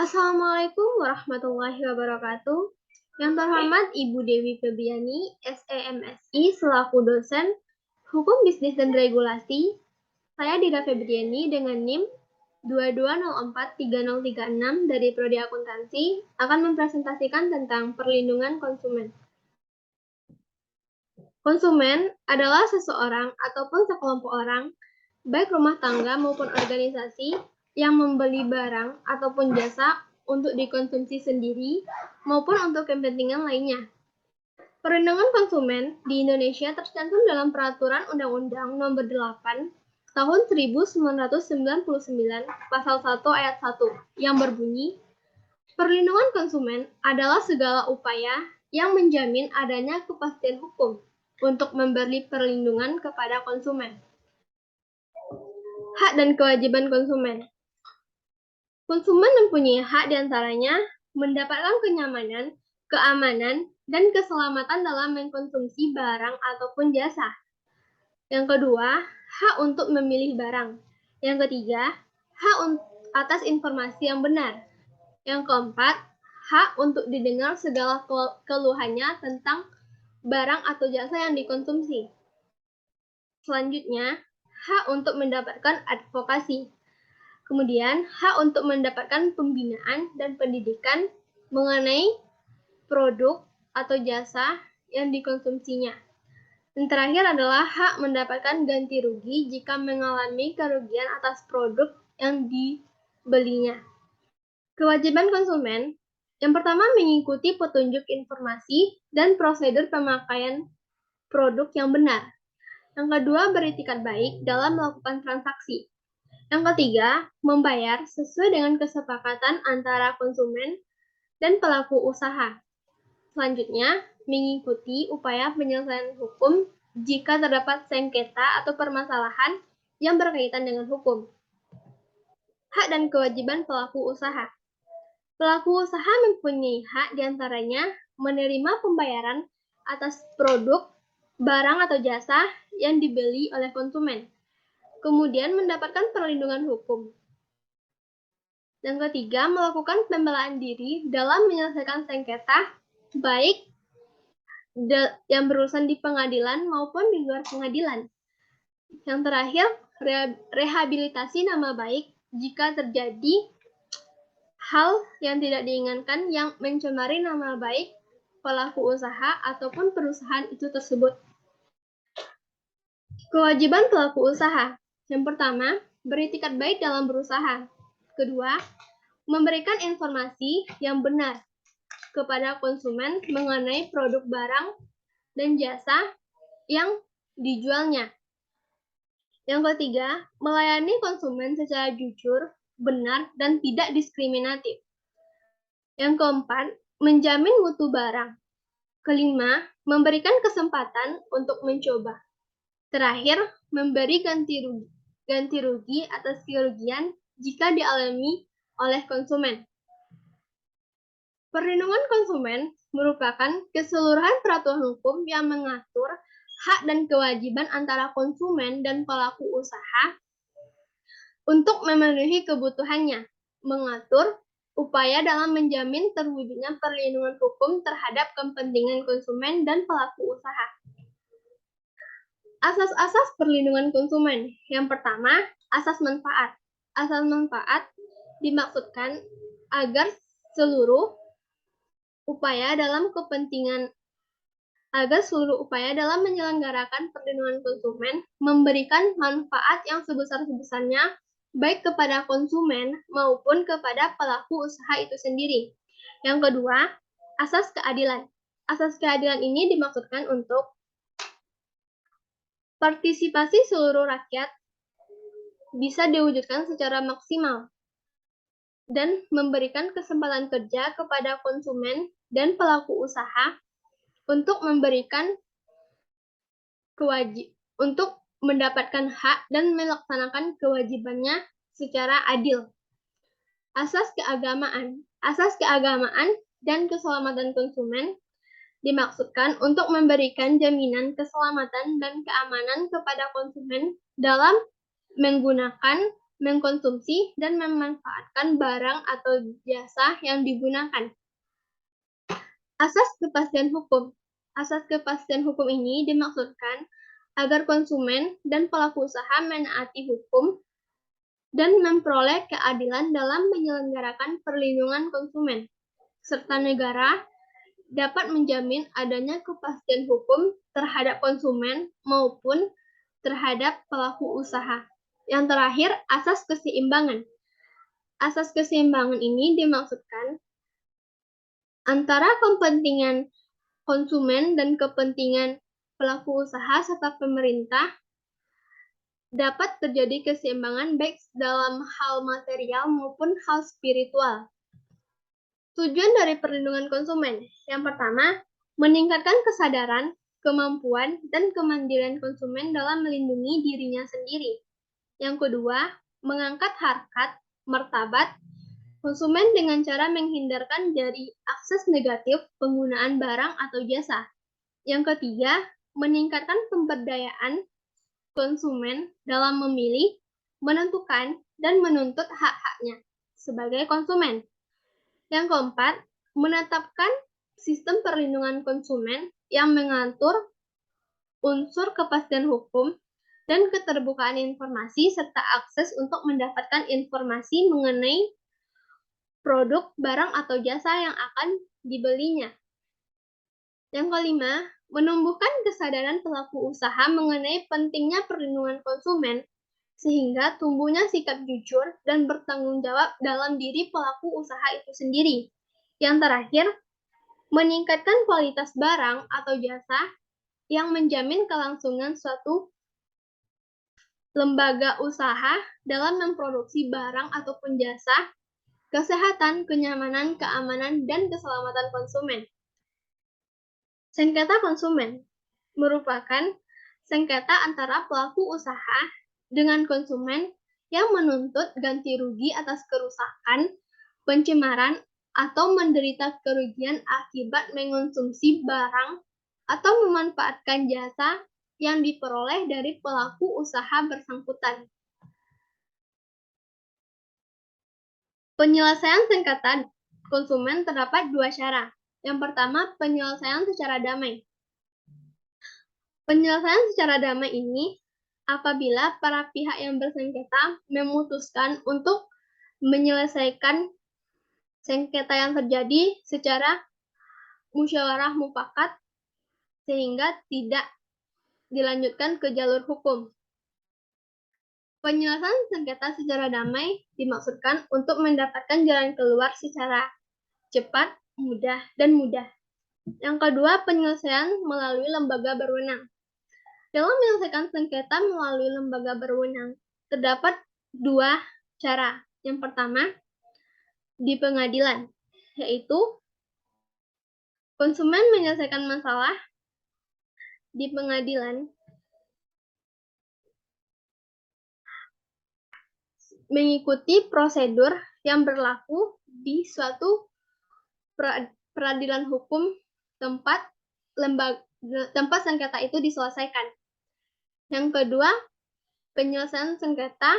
Assalamualaikum warahmatullahi wabarakatuh. Yang terhormat Ibu Dewi Febriani, SEMSI, selaku dosen Hukum Bisnis dan Regulasi. Saya Dira Febriani dengan NIM 22043036 dari Prodi Akuntansi akan mempresentasikan tentang perlindungan konsumen. Konsumen adalah seseorang ataupun sekelompok orang, baik rumah tangga maupun organisasi, yang membeli barang ataupun jasa untuk dikonsumsi sendiri maupun untuk kepentingan lainnya. Perlindungan konsumen di Indonesia tercantum dalam Peraturan Undang-Undang Nomor 8 Tahun 1999 Pasal 1 Ayat 1 yang berbunyi, perlindungan konsumen adalah segala upaya yang menjamin adanya kepastian hukum untuk memberi perlindungan kepada konsumen. Hak dan kewajiban konsumen. Konsumen mempunyai hak diantaranya mendapatkan kenyamanan, keamanan, dan keselamatan dalam mengkonsumsi barang ataupun jasa. Yang kedua, hak untuk memilih barang. Yang ketiga, hak atas informasi yang benar. Yang keempat, hak untuk didengar segala keluhannya tentang barang atau jasa yang dikonsumsi. Selanjutnya, hak untuk mendapatkan advokasi. Kemudian, hak untuk mendapatkan pembinaan dan pendidikan mengenai produk atau jasa yang dikonsumsinya. Dan terakhir adalah hak mendapatkan ganti rugi jika mengalami kerugian atas produk yang dibelinya. Kewajiban konsumen, yang pertama mengikuti petunjuk informasi dan prosedur pemakaian produk yang benar. Yang kedua, beretikat baik dalam melakukan transaksi. Yang ketiga, membayar sesuai dengan kesepakatan antara konsumen dan pelaku usaha. Selanjutnya, mengikuti upaya penyelesaian hukum jika terdapat sengketa atau permasalahan yang berkaitan dengan hukum. Hak dan kewajiban pelaku usaha. Pelaku usaha mempunyai hak diantaranya menerima pembayaran atas produk, barang atau jasa yang dibeli oleh konsumen, kemudian mendapatkan perlindungan hukum. Yang ketiga, melakukan pembelaan diri dalam menyelesaikan sengketa, baik yang berurusan di pengadilan maupun di luar pengadilan. Yang terakhir, rehabilitasi nama baik jika terjadi hal yang tidak diinginkan yang mencemari nama baik pelaku usaha ataupun perusahaan itu tersebut. Kewajiban pelaku usaha. Yang pertama, beretikat baik dalam berusaha. Kedua, memberikan informasi yang benar kepada konsumen mengenai produk barang dan jasa yang dijualnya. Yang ketiga, melayani konsumen secara jujur, benar, dan tidak diskriminatif. Yang keempat, menjamin mutu barang. Kelima, memberikan kesempatan untuk mencoba. Terakhir, memberi ganti rugi atas kerugian jika dialami oleh konsumen. Perlindungan konsumen merupakan keseluruhan peraturan hukum yang mengatur hak dan kewajiban antara konsumen dan pelaku usaha untuk memenuhi kebutuhannya, mengatur upaya dalam menjamin terwujudnya perlindungan hukum terhadap kepentingan konsumen dan pelaku usaha. Asas-asas perlindungan konsumen. Yang pertama, asas manfaat. Asas manfaat dimaksudkan agar seluruh upaya dalam menyelenggarakan perlindungan konsumen memberikan manfaat yang sebesar-besarnya baik kepada konsumen maupun kepada pelaku usaha itu sendiri. Yang kedua, asas keadilan. Asas keadilan ini dimaksudkan untuk partisipasi seluruh rakyat bisa diwujudkan secara maksimal dan memberikan kesempatan kerja kepada konsumen dan pelaku usaha untuk mendapatkan hak dan melaksanakan kewajibannya secara adil. Asas keagamaan. Asas keagamaan dan keselamatan konsumen dimaksudkan untuk memberikan jaminan keselamatan dan keamanan kepada konsumen dalam menggunakan mengkonsumsi, dan memanfaatkan barang atau jasa yang digunakan. Asas kepastian hukum. Asas kepastian hukum ini dimaksudkan agar konsumen dan pelaku usaha menaati hukum dan memperoleh keadilan dalam menyelenggarakan perlindungan konsumen, serta negara dapat menjamin adanya kepastian hukum terhadap konsumen maupun terhadap pelaku usaha. Yang terakhir, asas keseimbangan. Asas keseimbangan ini dimaksudkan antara kepentingan konsumen dan kepentingan pelaku usaha serta pemerintah dapat terjadi keseimbangan baik dalam hal material maupun hal spiritual. Tujuan dari perlindungan konsumen. Yang pertama, meningkatkan kesadaran, kemampuan, dan kemandirian konsumen dalam melindungi dirinya sendiri. Yang kedua, mengangkat harkat, martabat konsumen dengan cara menghindarkan dari akses negatif penggunaan barang atau jasa. Yang ketiga, meningkatkan pemberdayaan konsumen dalam memilih, menentukan, dan menuntut hak-haknya sebagai konsumen. Yang keempat, menetapkan sistem perlindungan konsumen yang mengatur unsur kepastian hukum dan keterbukaan informasi serta akses untuk mendapatkan informasi mengenai produk, barang, atau jasa yang akan dibelinya. Yang kelima, menumbuhkan kesadaran pelaku usaha mengenai pentingnya perlindungan konsumen sehingga tumbuhnya sikap jujur dan bertanggung jawab dalam diri pelaku usaha itu sendiri. Yang terakhir, meningkatkan kualitas barang atau jasa yang menjamin kelangsungan suatu lembaga usaha dalam memproduksi barang ataupun jasa, kesehatan, kenyamanan, keamanan, dan keselamatan konsumen. Sengketa konsumen merupakan sengketa antara pelaku usaha dengan konsumen yang menuntut ganti rugi atas kerusakan, pencemaran, atau menderita kerugian akibat mengonsumsi barang atau memanfaatkan jasa yang diperoleh dari pelaku usaha bersangkutan. Penyelesaian sengketa konsumen terdapat dua cara. Yang pertama, penyelesaian secara damai. Penyelesaian secara damai ini apabila para pihak yang bersengketa memutuskan untuk menyelesaikan sengketa yang terjadi secara musyawarah mufakat sehingga tidak dilanjutkan ke jalur hukum. Penyelesaian sengketa secara damai dimaksudkan untuk mendapatkan jalan keluar secara cepat, mudah, dan mudah. Yang kedua, penyelesaian melalui lembaga berwenang. Dalam menyelesaikan sengketa melalui lembaga berwenang, terdapat dua cara. Yang pertama, di pengadilan, yaitu konsumen menyelesaikan masalah di pengadilan mengikuti prosedur yang berlaku di suatu peradilan hukum tempat sengketa itu diselesaikan. Yang kedua, penyelesaian sengketa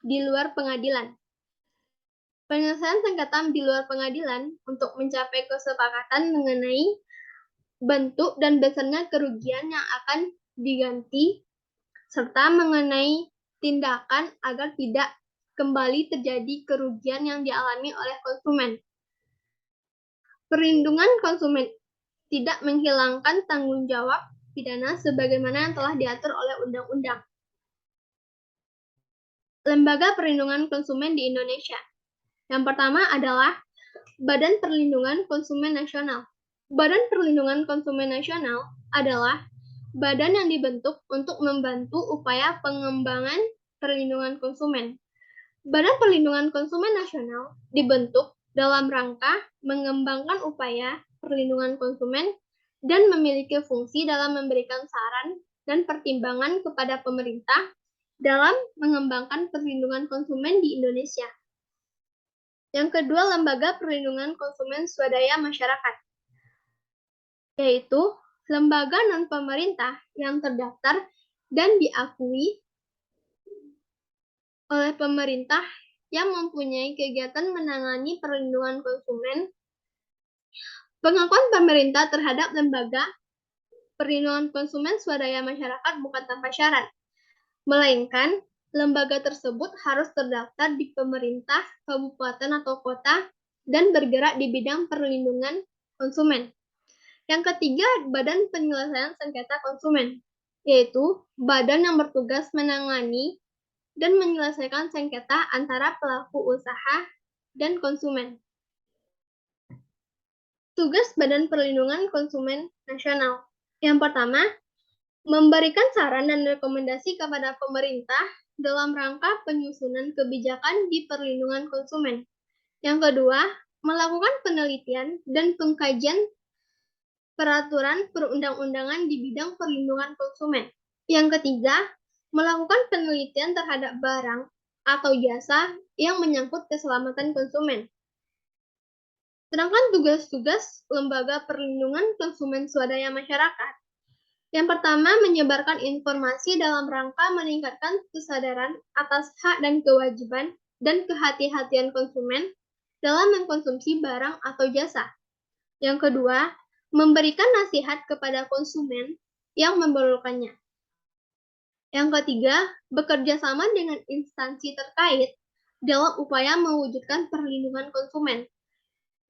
di luar pengadilan. Penyelesaian sengketa di luar pengadilan untuk mencapai kesepakatan mengenai bentuk dan besarnya kerugian yang akan diganti, serta mengenai tindakan agar tidak kembali terjadi kerugian yang dialami oleh konsumen. Perlindungan konsumen tidak menghilangkan tanggung jawab pidana sebagaimana yang telah diatur oleh undang-undang. Lembaga Perlindungan Konsumen di Indonesia. Yang pertama adalah Badan Perlindungan Konsumen Nasional. Badan Perlindungan Konsumen Nasional adalah badan yang dibentuk untuk membantu upaya pengembangan perlindungan konsumen. Badan Perlindungan Konsumen Nasional dibentuk dalam rangka mengembangkan upaya perlindungan konsumen dan memiliki fungsi dalam memberikan saran dan pertimbangan kepada pemerintah dalam mengembangkan perlindungan konsumen di Indonesia. Yang kedua, Lembaga Perlindungan Konsumen Swadaya Masyarakat, yaitu lembaga non-pemerintah yang terdaftar dan diakui oleh pemerintah yang mempunyai kegiatan menangani perlindungan konsumen. Pengakuan pemerintah terhadap lembaga perlindungan konsumen swadaya masyarakat bukan tanpa syarat, melainkan lembaga tersebut harus terdaftar di pemerintah, kabupaten atau kota, dan bergerak di bidang perlindungan konsumen. Yang ketiga, Badan Penyelesaian Sengketa Konsumen, yaitu badan yang bertugas menangani dan menyelesaikan sengketa antara pelaku usaha dan konsumen. Tugas Badan Perlindungan Konsumen Nasional. Yang pertama, memberikan saran dan rekomendasi kepada pemerintah dalam rangka penyusunan kebijakan di perlindungan konsumen. Yang kedua, melakukan penelitian dan pengkajian peraturan perundang-undangan di bidang perlindungan konsumen. Yang ketiga, melakukan penelitian terhadap barang atau jasa yang menyangkut keselamatan konsumen. Sedangkan tugas-tugas Lembaga Perlindungan Konsumen Swadaya Masyarakat. Yang pertama, menyebarkan informasi dalam rangka meningkatkan kesadaran atas hak dan kewajiban dan kehati-hatian konsumen dalam mengkonsumsi barang atau jasa. Yang kedua, memberikan nasihat kepada konsumen yang memerlukannya. Yang ketiga, bekerja sama dengan instansi terkait dalam upaya mewujudkan perlindungan konsumen.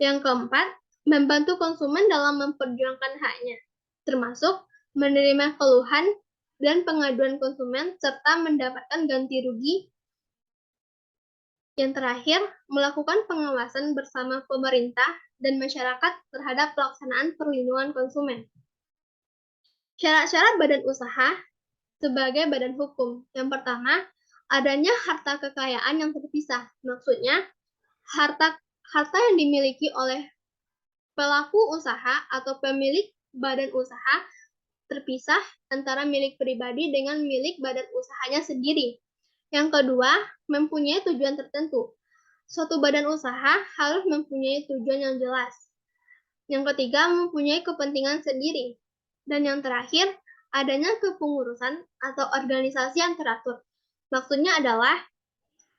Yang keempat, membantu konsumen dalam memperjuangkan haknya, termasuk menerima keluhan dan pengaduan konsumen serta mendapatkan ganti rugi. Yang terakhir, melakukan pengawasan bersama pemerintah dan masyarakat terhadap pelaksanaan perlindungan konsumen. Syarat-syarat badan usaha sebagai badan hukum. Yang pertama, adanya harta kekayaan yang terpisah. Maksudnya, harta yang dimiliki oleh pelaku usaha atau pemilik badan usaha terpisah antara milik pribadi dengan milik badan usahanya sendiri. Yang kedua, mempunyai tujuan tertentu. Suatu badan usaha harus mempunyai tujuan yang jelas. Yang ketiga, mempunyai kepentingan sendiri. Dan yang terakhir, adanya kepengurusan atau organisasi yang teratur. Maksudnya adalah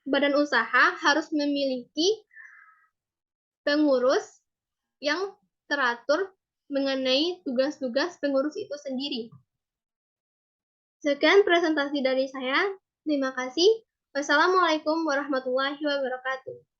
badan usaha harus memiliki pengurus yang teratur mengenai tugas-tugas pengurus itu sendiri. Sekian presentasi dari saya. Terima kasih. Wassalamualaikum warahmatullahi wabarakatuh.